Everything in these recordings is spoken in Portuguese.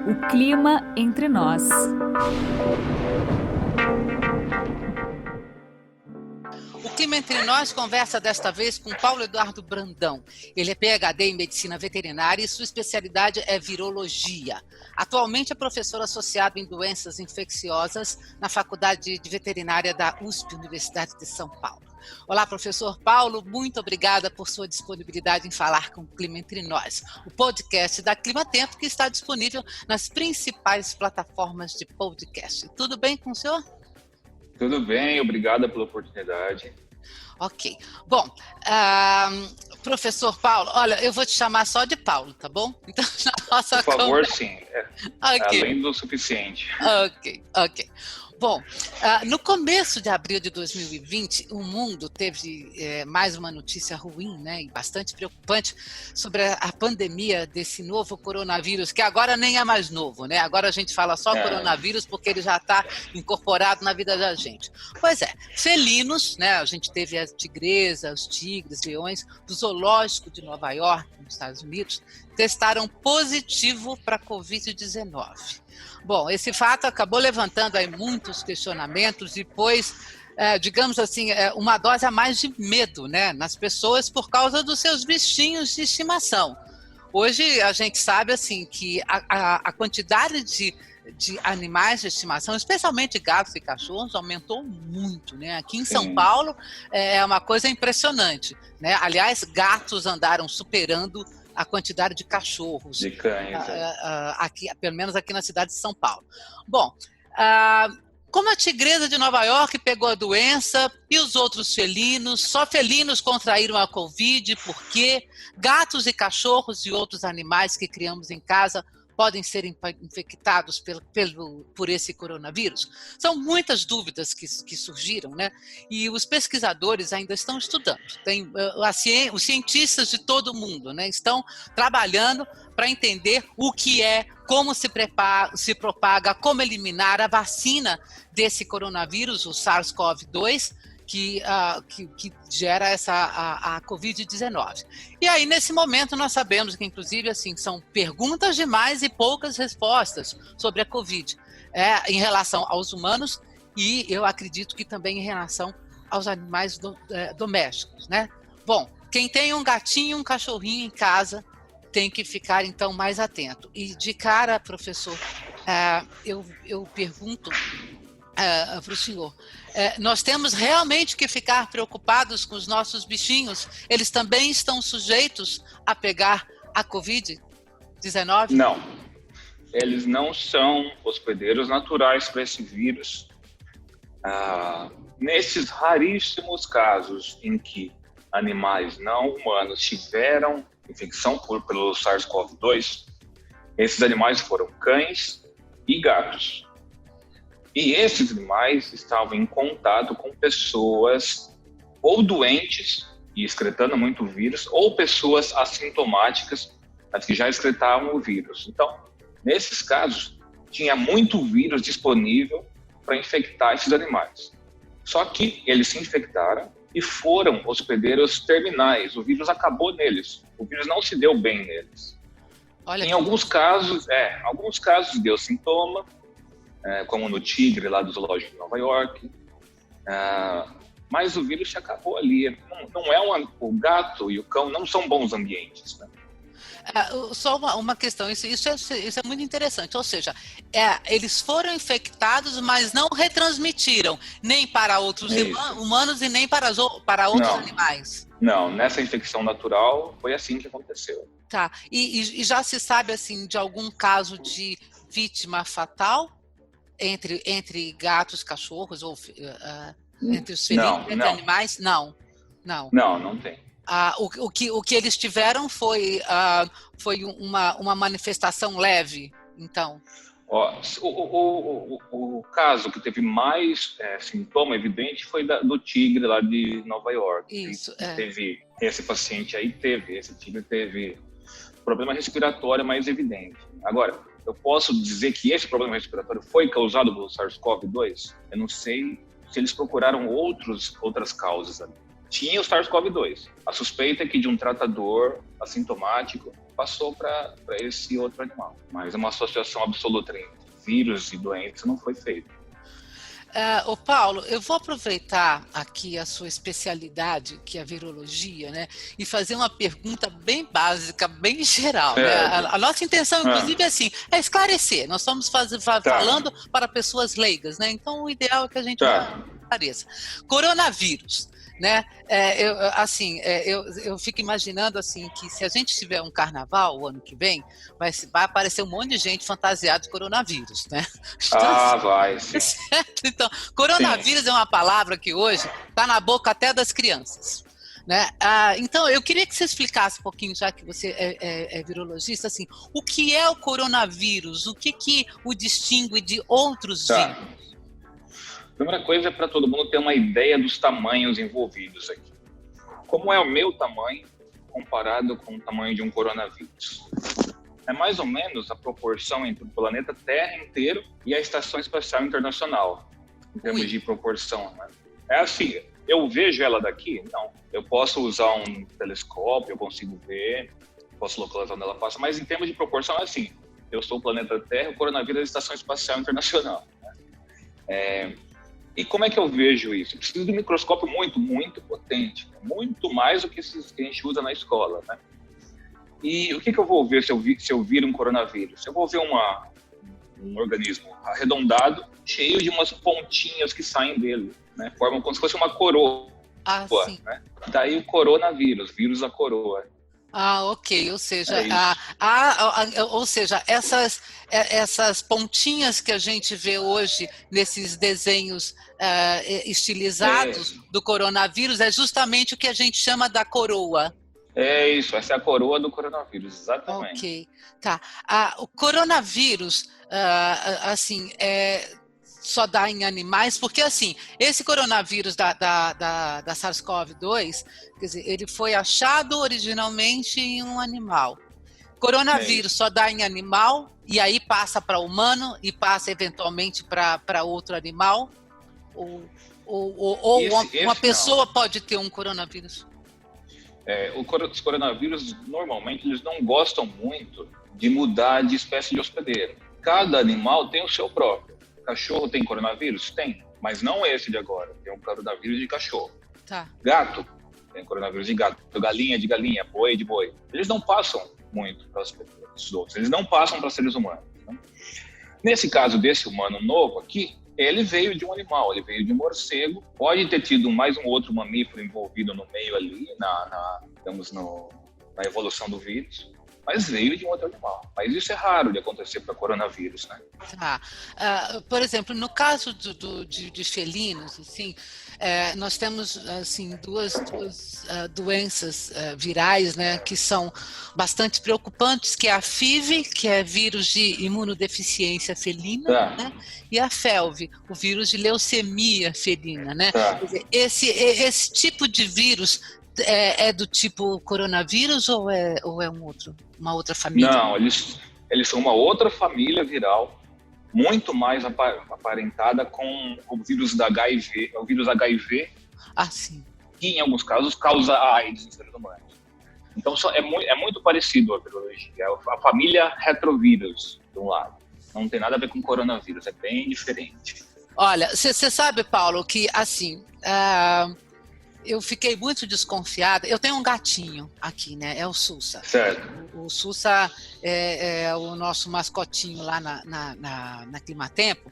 O clima entre nós. O Clima Entre Nós conversa desta vez com Paulo Eduardo Brandão. Ele é PhD em Medicina Veterinária e sua especialidade é virologia. Atualmente é professor associado em doenças infecciosas na Faculdade de Veterinária da USP, Universidade de São Paulo. Olá, professor Paulo, muito obrigada por sua disponibilidade em falar com o Clima Entre Nós, o podcast da Climatempo que está disponível nas principais plataformas de podcast. Tudo bem com o senhor? Tudo bem, obrigada pela oportunidade. Ok. Bom, professor Paulo, olha, eu vou te chamar só de Paulo, tá bom? Então, na nossa Por favor, conversa... sim. Okay. Além do suficiente. Ok. Bom, no começo de abril de 2020, o mundo teve mais uma notícia ruim, né, e bastante preocupante sobre a pandemia desse novo coronavírus, que agora nem é mais novo, né? Agora a gente fala só coronavírus porque ele já está incorporado na vida da gente. Pois é, felinos, né? A gente teve as tigresas, os tigres, leões do zoológico de Nova York, nos Estados Unidos, testaram positivo para a Covid-19. Bom, esse fato acabou levantando aí muitos questionamentos e pôs, digamos assim, uma dose a mais de medo, né, nas pessoas por causa dos seus bichinhos de estimação. Hoje a gente sabe assim, que a quantidade de animais de estimação, especialmente gatos e cachorros, aumentou muito, né? Aqui em São Paulo é uma coisa impressionante, né? Aliás, gatos andaram superando a quantidade de cachorros, de cães, aqui, pelo menos aqui na cidade de São Paulo. Bom, como a tigresa de Nova York pegou a doença e os outros felinos, só felinos contraíram a Covid, porque gatos e cachorros e outros animais que criamos em casa podem ser infectados por esse coronavírus? São muitas dúvidas que surgiram, né? E os pesquisadores ainda estão estudando. Os cientistas de todo o mundo, né, estão trabalhando para entender o que é, como se propaga, como eliminar a vacina desse coronavírus, o SARS-CoV-2, que gera a Covid-19. E aí, nesse momento, nós sabemos que, inclusive, assim, são perguntas demais e poucas respostas sobre a Covid, em relação aos humanos e, eu acredito que também em relação aos animais domésticos, né? Bom, quem tem um gatinho, um cachorrinho em casa, tem que ficar, então, mais atento. E, de cara, professor, eu pergunto para o senhor, nós temos realmente que ficar preocupados com os nossos bichinhos? Eles também estão sujeitos a pegar a Covid-19? Não, eles não são hospedeiros naturais para esse vírus. Nesses raríssimos casos em que animais não humanos tiveram infecção pelo SARS-CoV-2, esses animais foram cães e gatos. E esses animais estavam em contato com pessoas ou doentes e excretando muito vírus, ou pessoas assintomáticas, as que já excretavam o vírus. Então, nesses casos, tinha muito vírus disponível para infectar esses animais. Só que eles se infectaram e foram hospedeiros terminais. O vírus acabou neles. O vírus não se deu bem neles. Em alguns casos deu sintoma, como no tigre lá do zoológico de Nova York, mas o vírus se acabou ali. O gato e o cão não são bons ambientes, né? Só uma questão, isso é muito interessante, ou seja, eles foram infectados, mas não retransmitiram nem para outros humanos e nem para outros animais. Não, nessa infecção natural foi assim que aconteceu. Tá, e já se sabe assim de algum caso de vítima fatal entre gatos, cachorros ou entre os felinos, entre animais? Não tem. O que eles tiveram foi uma manifestação leve, então? O caso que teve mais sintoma evidente foi do tigre lá de Nova York. Isso, Esse paciente aí esse tigre teve problema respiratório mais evidente. Agora, eu posso dizer que esse problema respiratório foi causado pelo SARS-CoV-2? Eu não sei se eles procuraram outras causas ali. Tinha o SARS-CoV-2. A suspeita é que de um tratador assintomático, passou para esse outro animal. Mas uma associação absoluta entre vírus e doença não foi feita. Ô Paulo, eu vou aproveitar aqui a sua especialidade, que é a virologia, né, e fazer uma pergunta bem básica, bem geral. Né? A nossa intenção, inclusive, é esclarecer. Nós estamos falando para pessoas leigas, né? Então o ideal é que a gente esclareça. Coronavírus. Né? Eu fico imaginando assim, que se a gente tiver um carnaval o ano que vem, vai aparecer um monte de gente fantasiada de coronavírus, né? Então, vai, sim. Certo? Então, coronavírus é uma palavra que hoje está na boca até das crianças. Né? Então, eu queria que você explicasse um pouquinho, já que você é virologista, assim, o que é o coronavírus, o que o distingue de outros vírus? A primeira coisa é para todo mundo ter uma ideia dos tamanhos envolvidos aqui. Como é o meu tamanho comparado com o tamanho de um coronavírus? É mais ou menos a proporção entre o planeta Terra inteiro e a Estação Espacial Internacional, em termos de proporção. Né? É assim, eu vejo ela daqui? Não. Eu posso usar um telescópio, eu consigo ver, posso localizar onde ela passa, mas em termos de proporção é assim, eu sou o planeta Terra, o coronavírus é a Estação Espacial Internacional. Né? E como é que eu vejo isso? Eu preciso de um microscópio muito, muito potente, muito mais do que esses que a gente usa na escola, né? E o que eu vou ver se eu vir um coronavírus? Eu vou ver um organismo arredondado, cheio de umas pontinhas que saem dele, né? Formam como se fosse uma coroa. Sim. Né? Daí o coronavírus, vírus da coroa. Ok, ou seja, essas pontinhas que a gente vê hoje nesses desenhos estilizados do coronavírus é justamente o que a gente chama da coroa. É isso, essa é a coroa do coronavírus, exatamente. Ok, tá. O coronavírus, só dá em animais, porque assim, esse coronavírus da SARS-CoV-2, quer dizer, ele foi achado originalmente em um animal. Coronavírus só dá em animal e aí passa para humano e passa eventualmente para outro animal? Ou uma pessoa pode ter um coronavírus? Os coronavírus, normalmente, eles não gostam muito de mudar de espécie de hospedeiro. Cada animal tem o seu próprio. Cachorro tem coronavírus? Tem, mas não esse de agora. Tem um coronavírus de cachorro. Tá. Gato tem coronavírus de gato. Galinha de galinha, boi de boi. Eles não passam muito para os outros. Eles não passam para seres humanos. Né? Nesse caso desse humano novo aqui, ele veio de um animal, ele veio de um morcego. Pode ter tido mais um outro mamífero envolvido no meio ali, na evolução do vírus. Mas veio de um outro animal. Mas isso é raro de acontecer para coronavírus, né? Tá. Por exemplo, no caso de felinos, assim, nós temos assim, duas doenças virais, né, que são bastante preocupantes, que é a FIV, que é vírus de imunodeficiência felina, né, e a FeLV, o vírus de leucemia felina, né? Quer dizer, esse tipo de vírus é do tipo coronavírus ou é uma outra família? Não, eles são uma outra família viral, muito mais aparentada com o vírus da HIV, o vírus HIV, sim. que em alguns casos causa a AIDS em seres humanos. Então é muito parecido a virologia, a família retrovírus, de um lado. Não tem nada a ver com coronavírus, é bem diferente. Olha, você sabe, Paulo, que assim... eu fiquei muito desconfiada. Eu tenho um gatinho aqui, né? É o Sussa. Certo. O Sussa é o nosso mascotinho lá na Climatempo.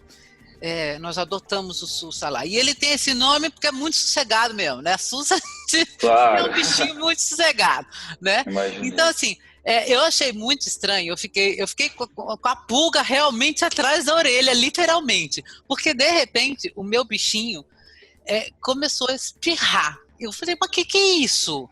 Nós adotamos o Sussa lá. E ele tem esse nome porque é muito sossegado mesmo, né? Sussa é um bichinho muito sossegado, né? Imaginei. Então, assim, eu achei muito estranho. Eu fiquei com a pulga realmente atrás da orelha, literalmente. Porque, de repente, o meu bichinho começou a espirrar. Eu falei, mas que é isso?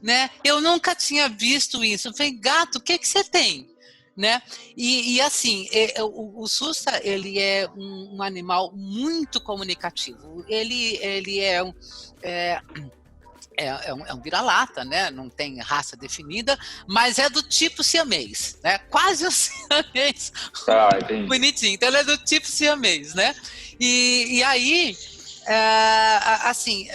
Né? Eu nunca tinha visto isso. Eu falei, gato, o que você tem? Né? E assim, o Sussa, ele é um animal muito comunicativo. Ele é um vira-lata, né? Não tem raça definida, mas é do tipo siamês, né? Quase um siamês. Entendi. Bonitinho. Então ele é do tipo siamês, né? E aí... assim,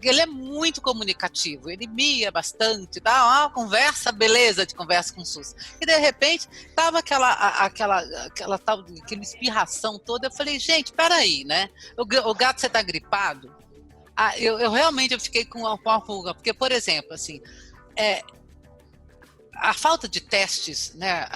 ele é muito comunicativo, ele mia bastante, dá uma conversa, beleza de conversa com o SUS. E de repente, tava aquela espirração toda, eu falei, gente, peraí, né? O gato, você tá gripado? Eu realmente fiquei com uma pulga, porque, por exemplo, assim, a falta de testes, né,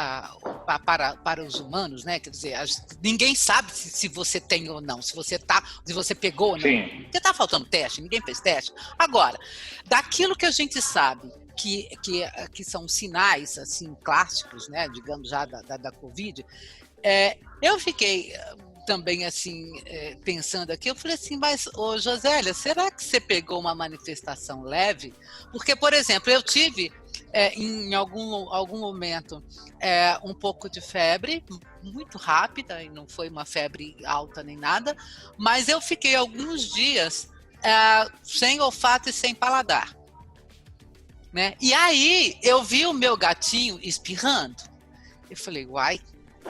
para os humanos, né, quer dizer, ninguém sabe se você tem ou não, se você pegou ou não. Sim. Porque está faltando teste, ninguém fez teste. Agora, daquilo que a gente sabe que são sinais assim clássicos, né, digamos já da Covid, eu fiquei também assim pensando aqui, eu falei assim, mas Josélia, será que você pegou uma manifestação leve? Porque, por exemplo, eu tive em algum momento um pouco de febre, muito rápida, e não foi uma febre alta nem nada, mas eu fiquei alguns dias sem olfato e sem paladar, né? E aí eu vi o meu gatinho espirrando, eu falei, uai,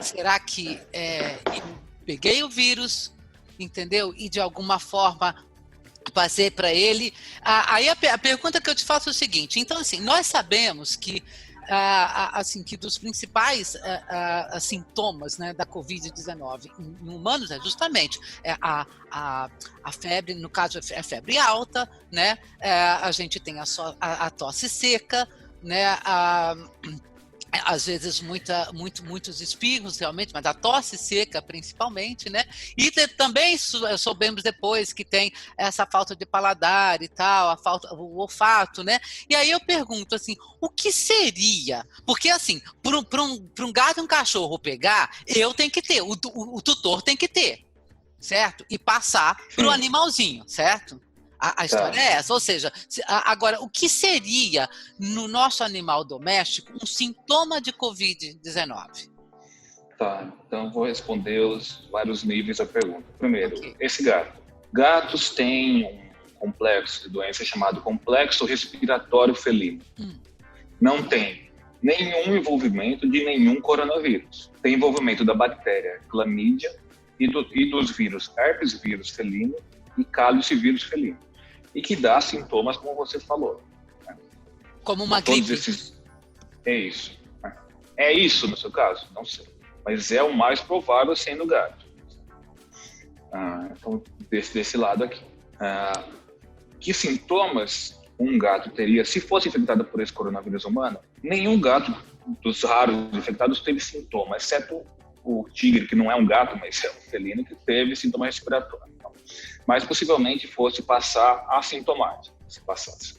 será que eu peguei o vírus, entendeu? E de alguma forma passei para ele. Aí a pergunta que eu te faço é o seguinte, então assim, nós sabemos que assim, que dos principais sintomas, né, da Covid-19 em humanos é justamente a febre, no caso é febre alta, né, a gente tem a tosse seca, né, às vezes muitos espirros realmente, mas a tosse seca principalmente, né? E também soubemos depois que tem essa falta de paladar e tal, o olfato, né? E aí eu pergunto assim, o que seria? Porque assim, para um gato e um cachorro pegar, eu tenho que ter, o tutor tem que ter, certo? E passar para o animalzinho, certo? A história é essa, ou seja, agora, o que seria no nosso animal doméstico um sintoma de Covid-19? Tá, então vou responder os vários níveis da pergunta. Primeiro, esse gato. Gatos têm um complexo de doença chamado complexo respiratório felino. Não tem nenhum envolvimento de nenhum coronavírus. Tem envolvimento da bactéria Chlamydia e dos vírus herpes vírus felino e cálice felino. E que dá sintomas, como você falou. Né? Como uma gripe. É isso. É isso no seu caso? Não sei. Mas é o mais provável sendo gato. Então, desse lado aqui. Que sintomas um gato teria se fosse infectado por esse coronavírus humano? Nenhum gato dos raros infectados teve sintoma, exceto o tigre, que não é um gato, mas é um felino, que teve sintoma respiratório. Mas possivelmente fosse passar assintomático, se passasse.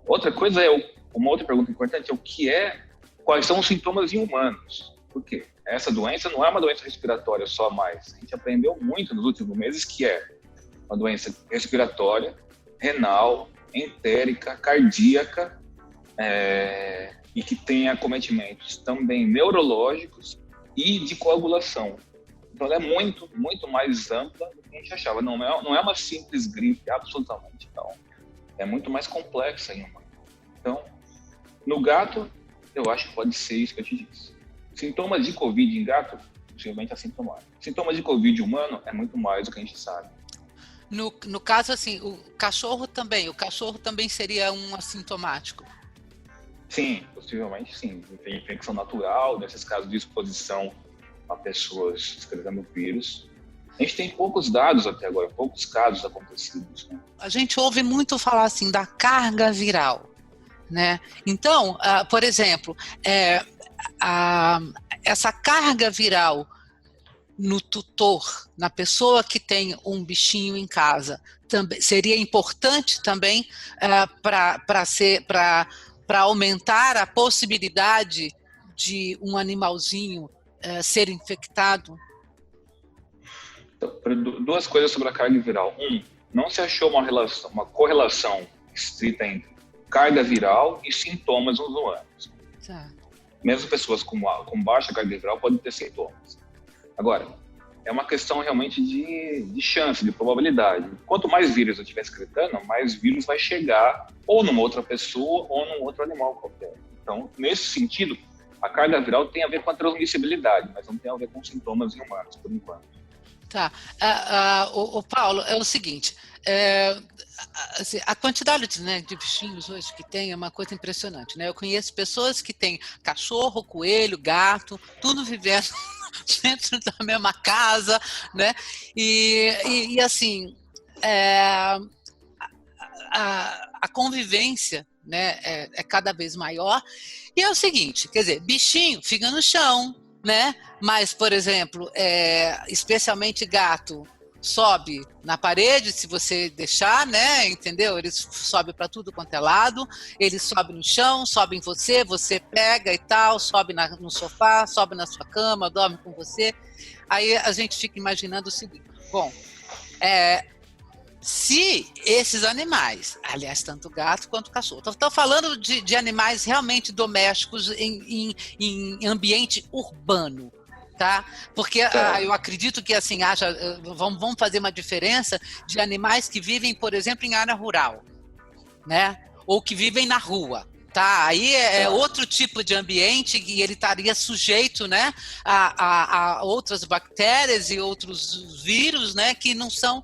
Outra coisa uma outra pergunta importante quais são os sintomas em humanos? Por quê? Essa doença não é uma doença respiratória só mais. A gente aprendeu muito nos últimos meses que é uma doença respiratória, renal, entérica, cardíaca, e que tem acometimentos também neurológicos e de coagulação. Então, ela é muito, muito mais ampla do que a gente achava. Não é uma simples gripe, absolutamente não. É muito mais complexa em humano. Então, no gato, eu acho que pode ser isso que eu te disse. Sintomas de Covid em gato, possivelmente assintomático. Sintomas de Covid humano é muito mais do que a gente sabe. No caso, assim, o cachorro também seria um assintomático? Sim, possivelmente sim. Tem infecção natural, nesses casos de exposição a pessoas excretando vírus. A gente tem poucos dados até agora, poucos casos acontecidos. Né? A gente ouve muito falar assim da carga viral, né? Então, por exemplo, essa carga viral no tutor, na pessoa que tem um bichinho em casa, também seria importante também para aumentar a possibilidade de um animalzinho ser infectado? Então, duas coisas sobre a carga viral. Não se achou uma correlação estrita entre carga viral e sintomas nos humanos. Tá. Mesmo pessoas com baixa carga viral podem ter sintomas. Agora, é uma questão realmente de chance, de probabilidade. Quanto mais vírus eu estiver excretando, mais vírus vai chegar ou numa outra pessoa ou num outro animal qualquer. Então, nesse sentido, a carga viral tem a ver com a transmissibilidade, mas não tem a ver com sintomas em humanos, por enquanto. Tá. O Paulo, é o seguinte, assim, a quantidade de bichinhos hoje que tem é uma coisa impressionante, né? Eu conheço pessoas que têm cachorro, coelho, gato, tudo vivendo dentro da mesma casa, né? E assim, a convivência, né, é cada vez maior. E é o seguinte, quer dizer, bichinho fica no chão, né? Mas, por exemplo, especialmente gato, sobe na parede, se você deixar, né? Entendeu? Eles sobem para tudo quanto é lado, eles sobem no chão, sobem em você, você pega e tal, sobe no sofá, sobe na sua cama, dorme com você. Aí a gente fica imaginando o seguinte, bom, se esses animais, aliás, tanto gato quanto cachorro, estou falando de animais realmente domésticos em ambiente urbano, tá? Porque eu acredito que assim vamos fazer uma diferença de animais que vivem, por exemplo, em área rural, né? Ou que vivem na rua. Tá, aí é outro tipo de ambiente e ele estaria sujeito, né, a outras bactérias e outros vírus, né, que não são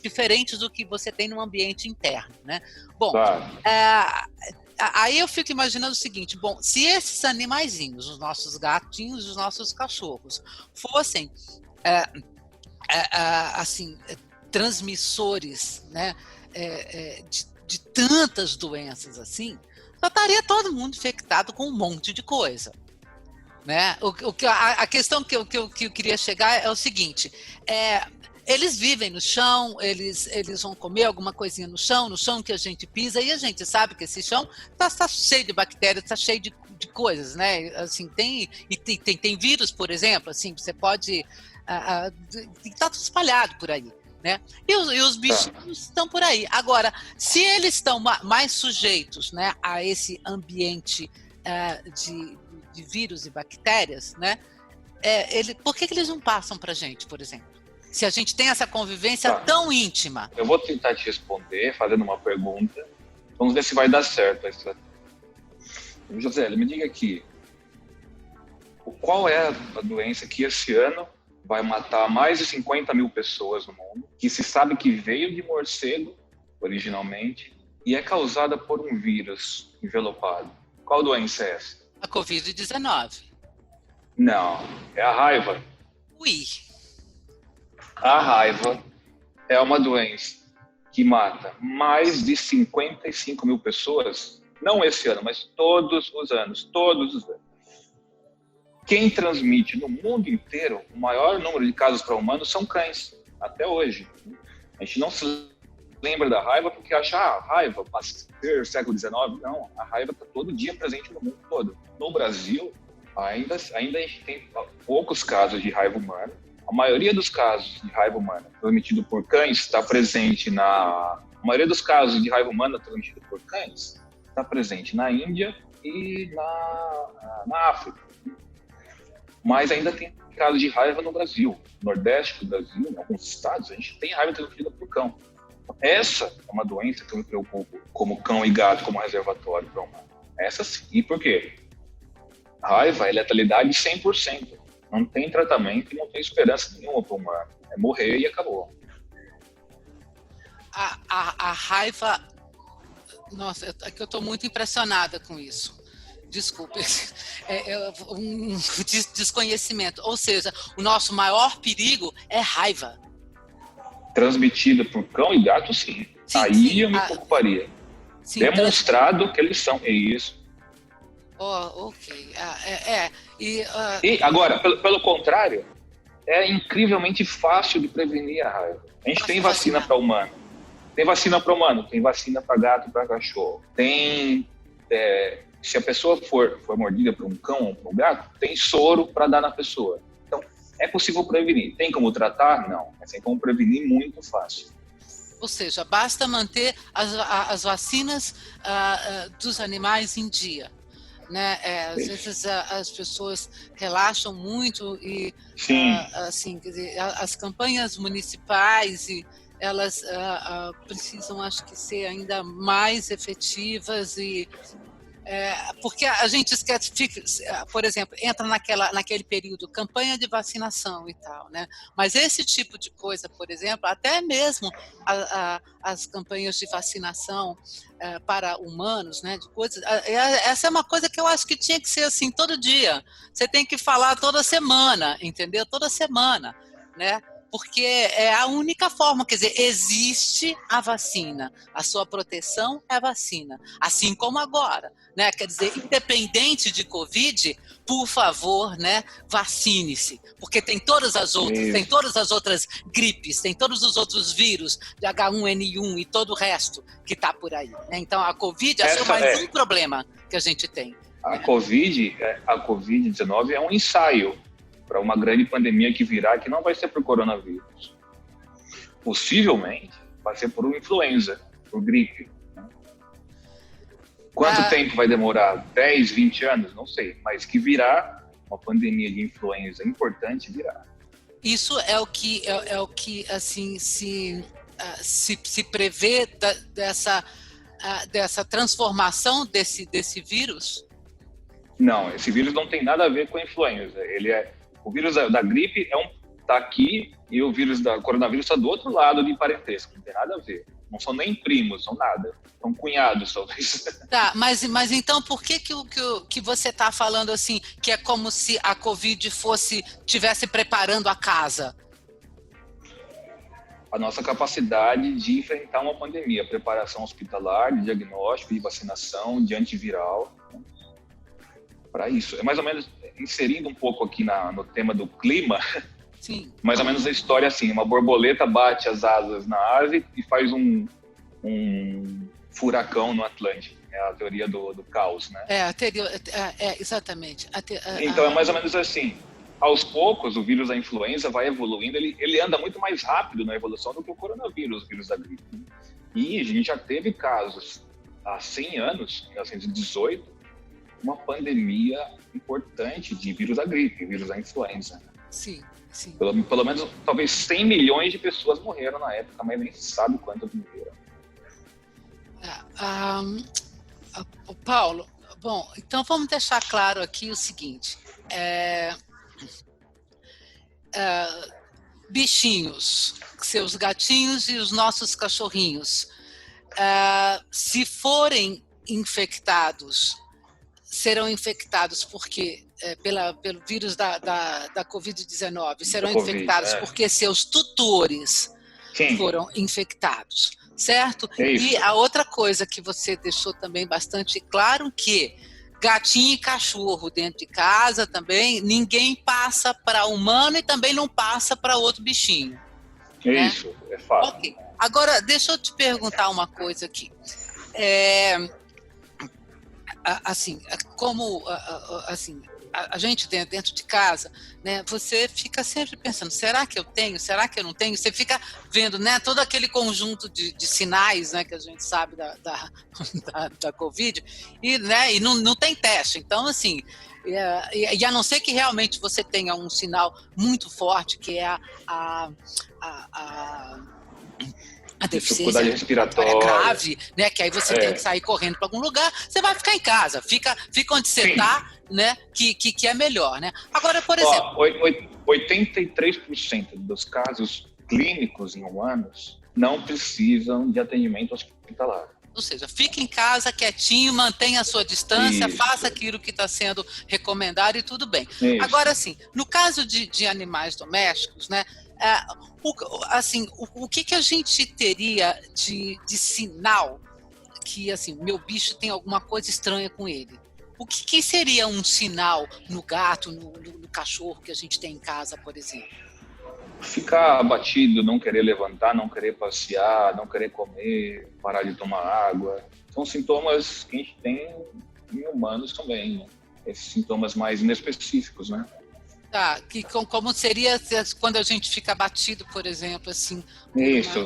diferentes do que você tem no ambiente interno, né? Bom, aí eu fico imaginando o seguinte, bom, se esses animaizinhos, os nossos gatinhos, os nossos cachorros, fossem assim, transmissores, né, de tantas doenças assim, já estaria todo mundo infectado com um monte de coisa, né? A questão que eu queria chegar é o seguinte, eles vivem no chão, eles vão comer alguma coisinha no chão que a gente pisa, e a gente sabe que esse chão está cheio de bactérias, está cheio de coisas, né? Assim, tem vírus, por exemplo, assim, você pode... está tudo espalhado por aí. Né? E os bichinhos estão por aí. Agora, se eles estão mais sujeitos, né, a esse ambiente de vírus e bactérias, né, por que eles não passam para a gente, por exemplo? Se a gente tem essa convivência tão íntima. Eu vou tentar te responder fazendo uma pergunta. Vamos ver se vai dar certo a estratégia. José, me diga aqui, qual é a doença que esse ano vai matar mais de 50 mil pessoas no mundo, que se sabe que veio de morcego, originalmente, e é causada por um vírus envelopado? Qual doença é essa? A Covid-19. Não, é a raiva. Ui. A raiva é uma doença que mata mais de 55 mil pessoas, não esse ano, mas todos os anos. Quem transmite no mundo inteiro o maior número de casos para humanos são cães, até hoje. A gente não se lembra da raiva porque acha, raiva, Pasteur, século XIX. Não, a raiva está todo dia presente no mundo todo. No Brasil, ainda a gente tem poucos casos de raiva humana. A maioria dos casos de raiva humana transmitido por cães está presente A maioria dos casos de raiva humana transmitido por cães está presente na Índia e na África. Mas ainda tem casos de raiva no Brasil. No Nordeste do Brasil, em alguns estados, a gente tem raiva transmitida por cão. Essa é uma doença que eu me preocupo como cão e gato, como reservatório para humano. Essa sim. E por quê? Raiva é letalidade 100%. Não tem tratamento e não tem esperança nenhuma para o humano. É morrer e acabou. A raiva... Nossa, eu estou muito impressionada com isso. Desculpe, um desconhecimento. Ou seja, o nosso maior perigo é raiva. Transmitida por cão e gato, sim. Aí eu me preocuparia. Sim, demonstrado que eles são. É isso. Ok. E agora, pelo contrário, é incrivelmente fácil de prevenir a raiva. A gente tem vacina para humano. Tem vacina para humano, tem vacina para gato, para cachorro. Se a pessoa for mordida por um cão ou por um gato, tem soro para dar na pessoa. Então, é possível prevenir. Tem como tratar? Não. Mas tem como prevenir muito fácil. Ou seja, basta manter as vacinas dos animais em dia. Né? Às vezes as pessoas relaxam muito e assim, quer dizer, as campanhas municipais elas precisam, acho que, ser ainda mais efetivas e Porque a gente esquece, por exemplo, entra naquele período, campanha de vacinação e tal, né? Mas esse tipo de coisa, por exemplo, até mesmo as campanhas de vacinação para humanos, né? De coisas, essa é uma coisa que eu acho que tinha que ser assim todo dia. Você tem que falar toda semana, entendeu? Toda semana, né? Porque é a única forma, quer dizer, existe a vacina, a sua proteção é a vacina, assim como agora, né? Quer dizer, independente de Covid, por favor, né, vacine-se, porque tem todas as outras gripes, tem todos os outros vírus de H1N1 e todo o resto que está por aí, né? Então a Covid é só mais um problema que a gente tem. A Covid-19 é um ensaio para uma grande pandemia que virá, que não vai ser por coronavírus. Possivelmente vai ser por influenza, por gripe. Quanto tempo vai demorar? 10, 20 anos? Não sei. Mas que virá uma pandemia de influenza importante, virá. Isso é o que assim, se prevê dessa transformação desse vírus? Não, esse vírus não tem nada a ver com a influenza. O vírus da gripe está aqui e o vírus da coronavírus está do outro lado de parentesco. Não tem nada a ver. Não são nem primos, são nada. São cunhados, talvez. Tá, mas então por que você está falando assim, que é como se a Covid tivesse preparando a casa? A nossa capacidade de enfrentar uma pandemia, preparação hospitalar, de diagnóstico, de vacinação, de antiviral. Para isso. É mais ou menos, inserindo um pouco aqui no tema do clima, sim. Mais ou menos a história assim, uma borboleta bate as asas na ave e faz um furacão no Atlântico. É a teoria do caos, né? Exatamente. Então é mais ou menos assim. Aos poucos, o vírus da influenza vai evoluindo, ele anda muito mais rápido na evolução do que o coronavírus, o vírus da gripe. E a gente já teve casos há 100 anos, em 1918, uma pandemia importante de vírus da gripe, vírus da influenza. Sim, sim. Pelo menos, talvez 100 milhões de pessoas morreram na época, mas nem se sabe quantas morreram. Paulo, bom, então vamos deixar claro aqui o seguinte. Bichinhos, seus gatinhos e os nossos cachorrinhos, se forem infectados, serão infectados porque pelo vírus da Covid-19, serão infectados porque seus tutores foram infectados, certo? E a outra coisa que você deixou também bastante claro, que gatinho e cachorro dentro de casa também, ninguém passa para humano e também não passa para outro bichinho. Isso, né? É fácil. Okay. Agora, deixa eu te perguntar uma coisa aqui. Assim, como assim, a gente dentro de casa, né, você fica sempre pensando, será que eu tenho, será que eu não tenho? Você fica vendo, né, todo aquele conjunto de sinais, né, que a gente sabe da Covid, e, né, e não tem teste. Então, assim, e a não ser que realmente você tenha um sinal muito forte, que é a deficiência respiratória grave, né? Que aí você tem que sair correndo para algum lugar, você vai ficar em casa, fica onde você está, né? Que é melhor, né? Agora, por exemplo... 83% dos casos clínicos em humanos não precisam de atendimento hospitalar. Ou seja, fique em casa quietinho, mantenha a sua distância, faça aquilo que está sendo recomendado e tudo bem. Isso. Agora, assim, no caso de animais domésticos, né? Assim, o que a gente teria de sinal que, assim, meu bicho tem alguma coisa estranha com ele? O que seria um sinal no gato, no cachorro que a gente tem em casa, por exemplo? Ficar abatido, não querer levantar, não querer passear, não querer comer, parar de tomar água. São sintomas que a gente tem em humanos também, né? Esses sintomas mais inespecíficos, né? Tá, como seria quando a gente fica abatido, por exemplo, assim,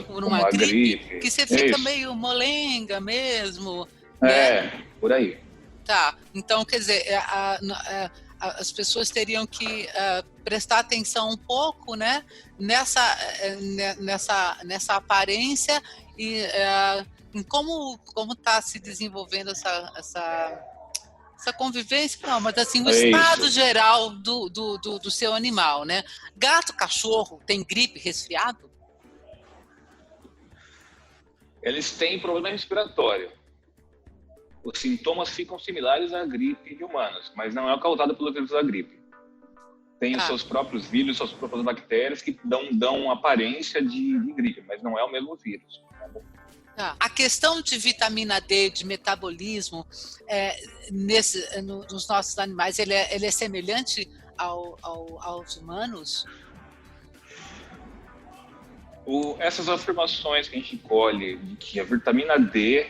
por uma gripe, que você fica meio molenga mesmo. Né? Por aí. Tá, então, quer dizer, as pessoas teriam que prestar atenção um pouco, né, nessa aparência e em como está se desenvolvendo Essa convivência, não, mas assim, o É estado isso. geral do seu animal, né? Gato, cachorro, tem gripe, resfriado? Eles têm problema respiratório. Os sintomas ficam similares à gripe de humanos, mas não é causado pelo vírus da gripe. Tem os Tá. seus próprios vírus, suas próprias bactérias que dão aparência de gripe, mas não é o mesmo vírus. Tá. A questão de vitamina D, de metabolismo, nos nossos animais, ele é semelhante aos humanos? Essas afirmações que a gente colhe de que a vitamina D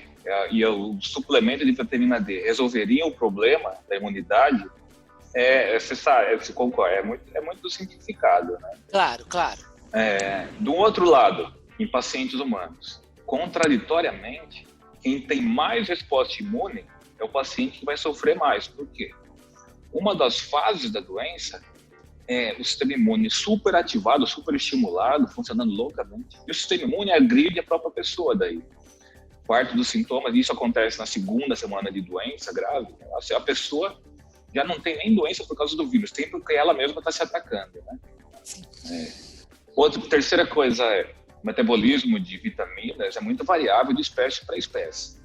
e o suplemento de vitamina D resolveriam o problema da imunidade, você sabe, você concorda, é muito simplificado, né? Claro, claro. Do outro lado, em pacientes humanos, contraditoriamente, quem tem mais resposta imune é o paciente que vai sofrer mais. Por quê? Uma das fases da doença é o sistema imune superativado, superestimulado, funcionando loucamente. E o sistema imune agride a própria pessoa daí. Parte dos sintomas, isso acontece na segunda semana de doença grave, a pessoa já não tem nem doença por causa do vírus, tem porque ela mesma está se atacando, né? Terceira coisa o metabolismo de vitaminas é muito variável de espécie para espécie.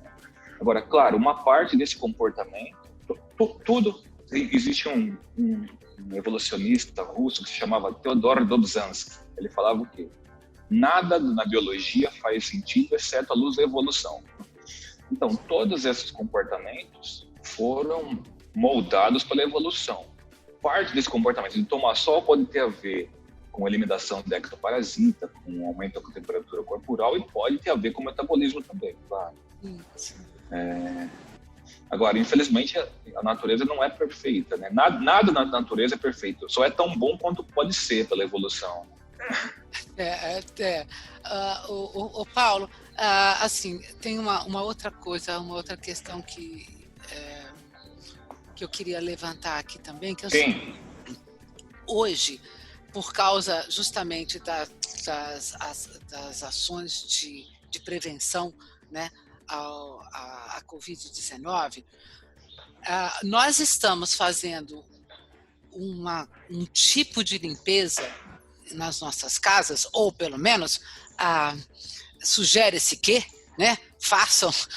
Agora, claro, uma parte desse comportamento, tudo, existe um evolucionista russo que se chamava Theodor Dobzhansky. Ele falava o quê? Nada na biologia faz sentido exceto a luz da evolução. Então, todos esses comportamentos foram moldados pela evolução. Parte desse comportamento de tomar sol pode ter a ver com eliminação de ectoparasita, com aumento da temperatura corporal, e pode ter a ver com o metabolismo também, claro. Agora, infelizmente, a natureza não é perfeita, né? Nada na natureza é perfeito, só é tão bom quanto pode ser pela evolução. O Paulo, assim, tem uma outra coisa, uma outra questão que eu queria levantar aqui também, que Sim. Hoje, por causa justamente das ações de prevenção, né, à Covid-19, nós estamos fazendo um tipo de limpeza nas nossas casas, ou pelo menos sugere-se que, né,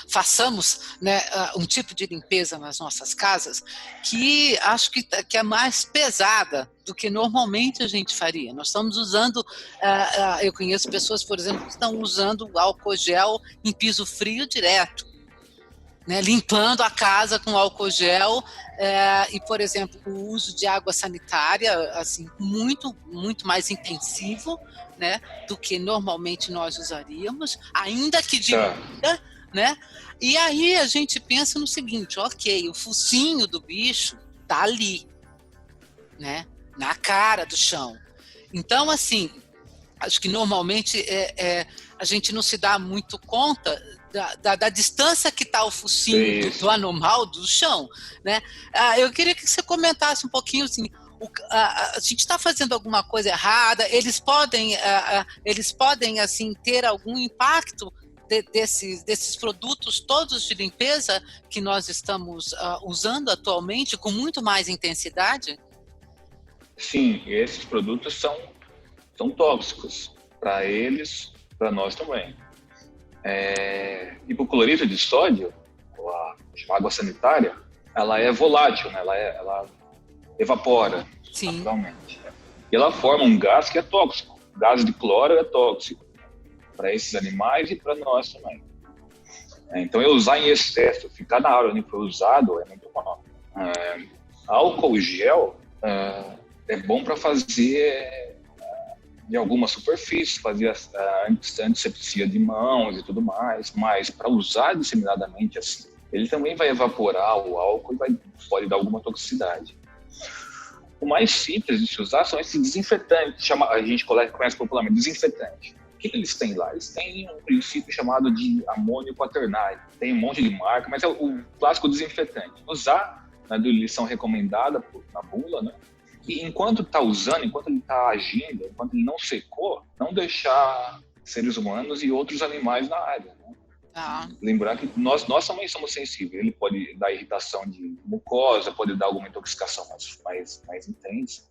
façamos, né, um tipo de limpeza nas nossas casas que acho que é mais pesada do que normalmente a gente faria. Nós estamos usando, eu conheço pessoas, por exemplo, que estão usando álcool gel em piso frio direto, né, limpando a casa com álcool gel, e, por exemplo, o uso de água sanitária, assim, muito mais intensivo, né, do que normalmente nós usaríamos, ainda que diminuída, né? E aí a gente pensa no seguinte, ok, o focinho do bicho tá ali, né, na cara do chão. Então, assim, acho que normalmente a gente não se dá muito conta da distância que está o focinho do animal do chão, né? Eu queria que você comentasse um pouquinho assim, a gente está fazendo alguma coisa errada? Eles podem assim ter algum impacto desses produtos todos de limpeza que nós estamos usando atualmente com muito mais intensidade? Sim, esses produtos são tóxicos para eles, para nós também. Hipoclorito de sódio, a água sanitária, ela é volátil, né? Ela evapora naturalmente. E ela forma um gás que é tóxico. O gás de cloro é tóxico para esses animais e para nós também. Então, eu usar em excesso, ficar na área onde foi usado, é muito mal. Álcool gel é bom para fazer de alguma superfície, fazer antisepsia de mãos e tudo mais, mas para usar disseminadamente assim, ele também vai evaporar o álcool e pode dar alguma toxicidade. O mais simples de se usar são esses desinfetantes, a gente conhece popularmente desinfetante. O que eles têm lá? Eles têm um princípio chamado de amônio quaternário. Tem um monte de marca, mas é o clássico desinfetante. Usar na diluição recomendada na bula, né? E enquanto está usando, enquanto ele está agindo, enquanto ele não secou, não deixar seres humanos e outros animais na área, né? Lembrar que nós também somos sensíveis. Ele pode dar irritação de mucosa, pode dar alguma intoxicação mais intensa.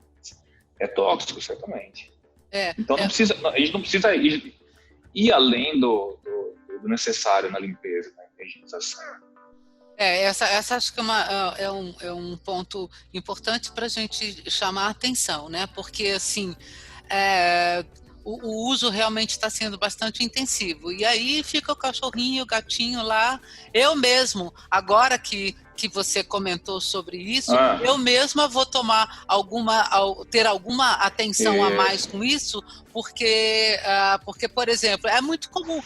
É tóxico, certamente. Então a gente não precisa ir além do necessário na limpeza, na higienização. Essa acho que é um ponto importante para a gente chamar a atenção, né? Porque assim, o uso realmente está sendo bastante intensivo. E aí fica o cachorrinho, o gatinho lá. Eu mesmo, agora que você comentou sobre isso, eu mesma vou ter alguma atenção a mais com isso, porque, por exemplo, é muito comum.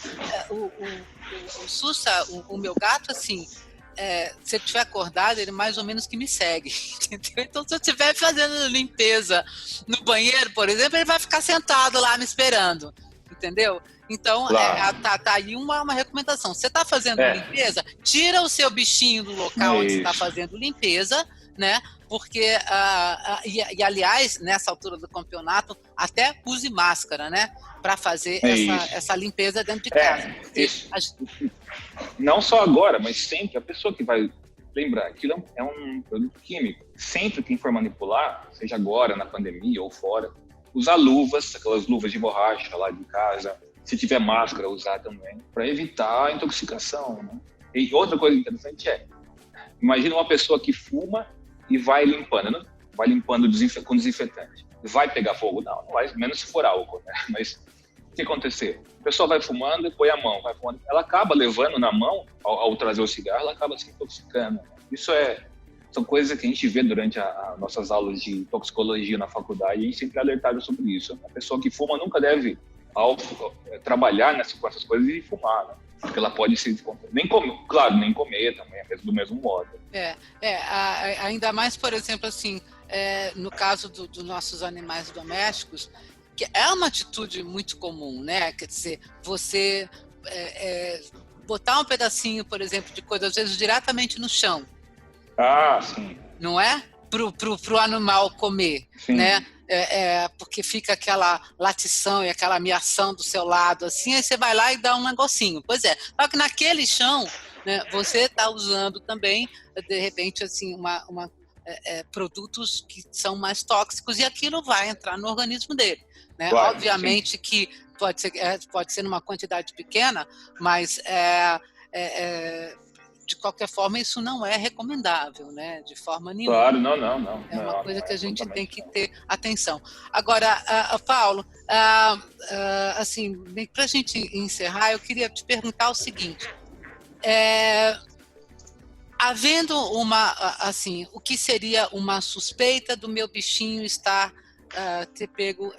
O Sussa, o meu gato, assim, se ele estiver acordado, ele mais ou menos que me segue, entendeu? Então, se eu estiver fazendo limpeza no banheiro, por exemplo, ele vai ficar sentado lá me esperando, entendeu? Então, claro. Tá aí uma recomendação. Você está fazendo limpeza, tira o seu bichinho do local onde você está fazendo limpeza, né? Porque, e aliás, nessa altura do campeonato, até use máscara, né? Para fazer essa limpeza dentro de casa. Não só agora, mas sempre. A pessoa que vai lembrar, aquilo é um produto químico. Sempre quem for manipular, seja agora, na pandemia ou fora, usar luvas, aquelas luvas de borracha lá de casa. Se tiver máscara, usar também, para evitar a intoxicação, né? E outra coisa interessante imagina uma pessoa que fuma e vai limpando, né? Vai limpando com desinfetante. Vai pegar fogo? Não vai, menos se for álcool, né? Mas o que acontecer? A pessoa vai fumando e põe a mão, vai fumando. Ela acaba levando na mão, ao trazer o cigarro, ela acaba se intoxicando. Isso são coisas que a gente vê durante as nossas aulas de toxicologia na faculdade, e a gente sempre é alertado sobre isso. A pessoa que fuma nunca deve trabalhar com essas coisas e fumar, né? Porque ela pode se nem comer também, do mesmo modo. Ainda mais, por exemplo, assim, no caso dos nossos animais domésticos, que é uma atitude muito comum, né? Quer dizer, você botar um pedacinho, por exemplo, de coisa, às vezes diretamente no chão. Sim. Não é? Pro animal comer, sim, né? Porque fica aquela latição e aquela miação do seu lado, assim, aí você vai lá e dá um negocinho. Pois é, só que naquele chão, né, você está usando também, de repente, assim, produtos que são mais tóxicos, e aquilo vai entrar no organismo dele, né? Claro, obviamente, sim, que pode ser numa quantidade pequena, mas de qualquer forma, isso não é recomendável, né? De forma nenhuma. Claro, não. É uma coisa que a gente tem que ter atenção. Agora, Paulo, assim, para a gente encerrar, eu queria te perguntar o seguinte: havendo assim, o que seria uma suspeita do meu bichinho ter pego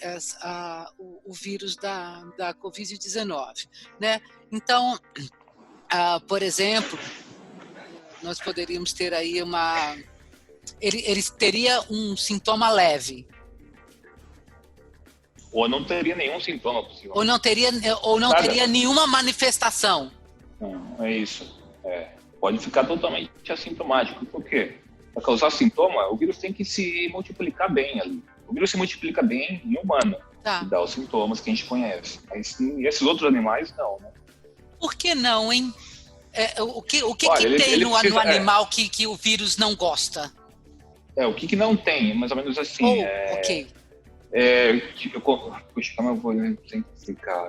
o vírus da Covid-19, né? Então, por exemplo, nós poderíamos ter aí ele teria um sintoma leve. Ou não teria nenhum sintoma possível. Ou não teria nenhuma manifestação. Não, é isso. Pode ficar totalmente assintomático. Por quê? Para causar sintoma, o vírus tem que se multiplicar bem ali. O vírus se multiplica bem em humano. E dá os sintomas que a gente conhece. Mas esses outros animais, não, né? Por que não, hein? O que tem no animal que o vírus não gosta? O que não tem, mais ou menos assim. Ok. Puxa, como eu vou simplificar?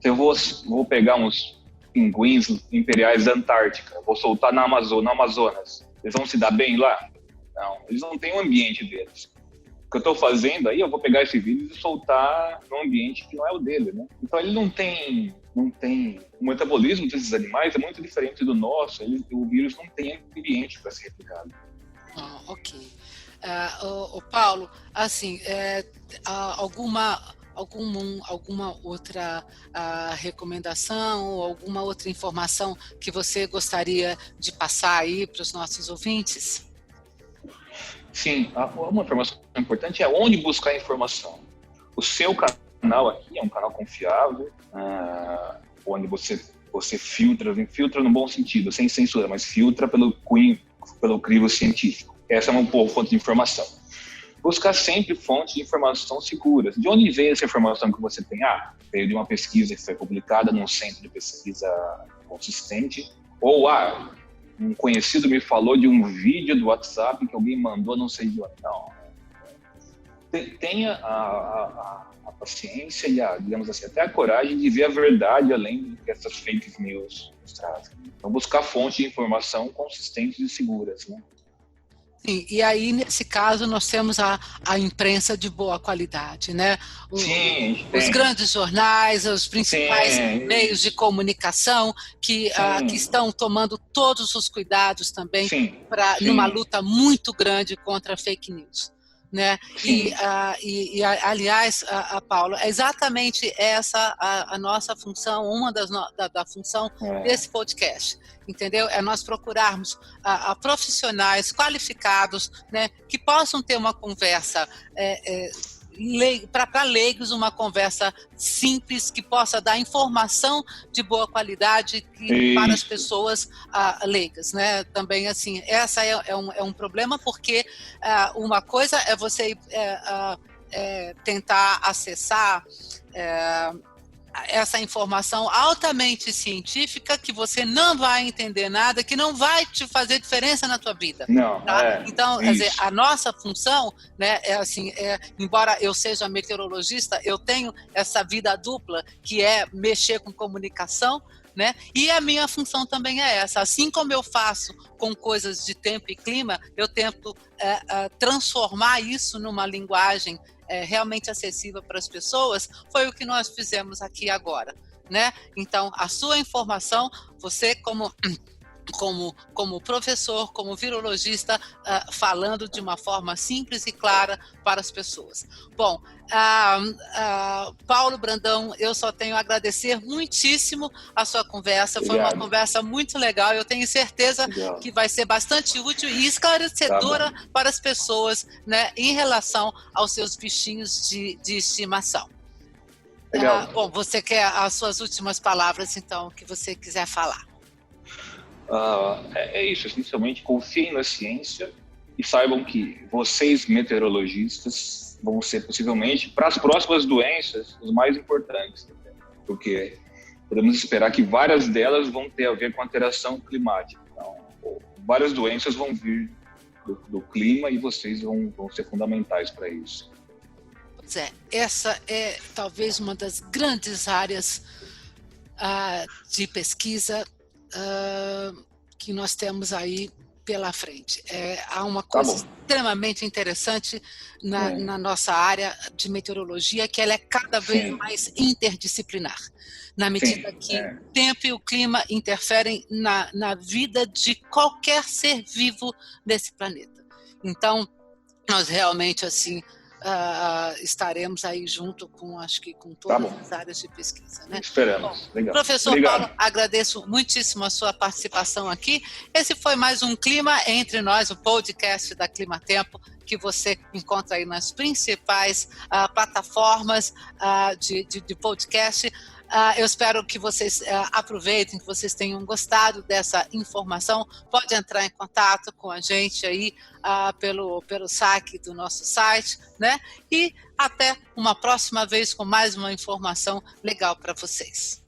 Eu vou pegar uns pinguins imperiais da Antártica, vou soltar no Amazonas. Eles vão se dar bem lá? Não, eles não têm um ambiente deles. O que eu estou fazendo aí, eu vou pegar esse vírus e soltar num ambiente que não é o dele, né? Então ele não tem o metabolismo desses animais é muito diferente do nosso. O vírus não tem ambiente para ser replicado. Ok. Paulo, assim, alguma outra recomendação ou alguma outra informação que você gostaria de passar aí para os nossos ouvintes? Sim, uma informação importante é onde buscar a informação. O seu canal aqui é um canal confiável, onde você filtra no bom sentido, sem censura, mas filtra pelo crivo científico. Essa é uma boa fonte de informação. buscar sempre fontes de informação seguras. De onde veio essa informação que você tem? Veio de uma pesquisa que foi publicada num centro de pesquisa consistente, ou um conhecido me falou de um vídeo do WhatsApp que alguém mandou, não sei de onde. Não. Tenha a paciência e digamos assim, até a coragem de ver a verdade além do que essas fake news nos trazem. Então, buscar fontes de informação consistentes e seguras, né? Sim, e aí, nesse caso, nós temos a imprensa de boa qualidade, né? Os grandes jornais, os principais meios de comunicação que estão tomando todos os cuidados também numa luta muito grande contra a fake news. Né? Aliás, Paulo, é exatamente essa a nossa função, uma da função desse podcast, entendeu? É nós procurarmos profissionais qualificados, né, que possam ter uma conversa para leigos, uma conversa simples, que possa dar informação de boa qualidade para as pessoas leigas, né? Também, assim, essa é um problema, porque uma coisa é você tentar acessar essa informação altamente científica, que você não vai entender nada, que não vai te fazer diferença na tua vida. Não, tá? Então, quer dizer, a nossa função, né, embora eu seja meteorologista, eu tenho essa vida dupla, que é mexer com comunicação, né? E a minha função também é essa. Assim como eu faço com coisas de tempo e clima, eu tento transformar isso numa linguagem realmente acessível para as pessoas. Foi o que nós fizemos aqui agora, né? Então, a sua informação, você como professor, como virologista, falando de uma forma simples e clara para as pessoas. Bom, Paulo Brandão, eu só tenho a agradecer muitíssimo a sua conversa. Obrigado. Foi uma conversa muito legal. Eu tenho certeza que vai ser bastante útil e esclarecedora para as pessoas, né, em relação aos seus bichinhos de estimação. Bom, você quer as suas últimas palavras, então, que você quiser falar. É isso, essencialmente confiem na ciência e saibam que vocês, meteorologistas, vão ser possivelmente, para as próximas doenças, os mais importantes, porque podemos esperar que várias delas vão ter a ver com alteração climática. Então, várias doenças vão vir do clima e vocês vão ser fundamentais para isso. Pois é, essa é talvez uma das grandes áreas de pesquisa que nós temos aí pela frente. Há uma coisa extremamente interessante na nossa área de meteorologia, que ela é cada vez mais interdisciplinar, na medida que o tempo e o clima interferem na vida de qualquer ser vivo desse planeta. Então, nós realmente, assim, estaremos aí junto com, acho que com todas as áreas de pesquisa, né? Esperamos. Bom, legal. Professor Paulo, agradeço muitíssimo a sua participação aqui. Esse foi mais um Clima Entre Nós, o podcast da Climatempo, que você encontra aí nas principais plataformas de podcast. Eu espero que vocês aproveitem, que vocês tenham gostado dessa informação. Pode entrar em contato com a gente aí pelo saque do nosso site, né? E até uma próxima vez com mais uma informação legal para vocês.